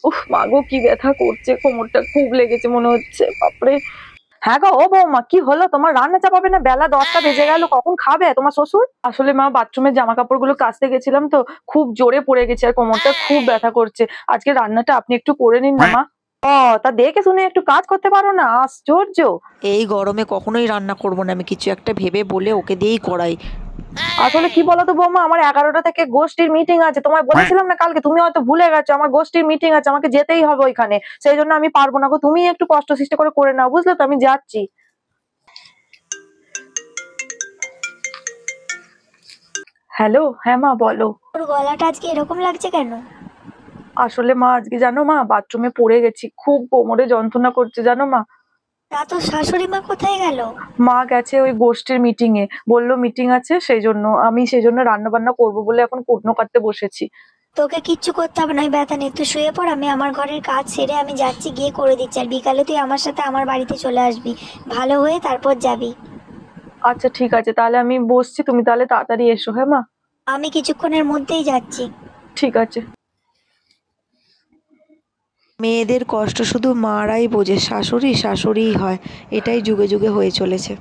উফ মা গো, কি ব্যথা করছে, কোমরটা খুব লেগেছে মনে হচ্ছে, বাপরে। হ্যাঁ গো, ও বৌমা, কি হলো তোমার? রান্না চাপাবে না? বেলা 10টা বেজে গেল, কখন খাবে তোমার শ্বশুর? আসলে মা, বাথরুমের জামা কাপড় গুলো কাচতে গেছিলাম তো, খুব জোরে পড়ে গেছে আর কোমরটা খুব ব্যথা করছে। আজকে রান্নাটা আপনি একটু করে নিন না মা। ও, তা দেখে শুনে একটু কাজ করতে পারো না? আশ্চর্য। এই গরমে কখনোই রান্না করব না, আমি কিছু একটা ভেবে বলে ওকে দিয়েই করাই। আসলে কি বলতো বৌমা, আমার 11টা থেকে গোষ্ঠীর মিটিং আছে, তোমায় বলেছিলাম না কালকে, তুমি হয়তো ভুলে গেছো। আমার গোষ্ঠীর মিটিং আছে, আমাকে যেতেই হবে ওইখানে, সেই জন্য আমি পারবো না গো। তুমি একটু কষ্ট সৃষ্টি করে নাও, বুঝলে তো? আমি যাচ্ছি। হ্যালো, হ্যাঁ মা বলো। ওর গলাটা আজকে এরকম লাগছে কেন? আসলে মা, আজকে জানো মা, বাথরুমে পড়ে গেছি, খুব কোমরে যন্ত্রণা করছে জানো মা। তা তো শাশুড়ি মা কোথায় গেল? মা গেছে ওই গোষ্ঠীর মিটিং এ, বললো মিটিং আছে, সেই জন্য রান্না বান্না করবো বলে এখন কুটনো কাটতে বসেছি। তোকে কিচ্ছু করতে হবে না, ব্যথা নেই, তুই শুয়ে পড়, আমি আমার ঘরের কাজ সেরে আমি যাচ্ছি, গিয়ে করে দিচ্ছি। আর বিকালে তুই আমার সাথে আমার বাড়িতে চলে আসবি, ভালো হয়ে তারপর যাবি। আচ্ছা ঠিক আছে, তাহলে আমি বসছি, তুমি তাহলে তাড়াতাড়ি এসো। হ্যাঁ মা, আমি কিছুক্ষণের মধ্যেই যাচ্ছি। ঠিক আছে। মেয়েদের কষ্ট শুধু মারাই বোঝে, শাশুড়িই হয়, এটাই যুগে যুগে হয়ে চলেছে।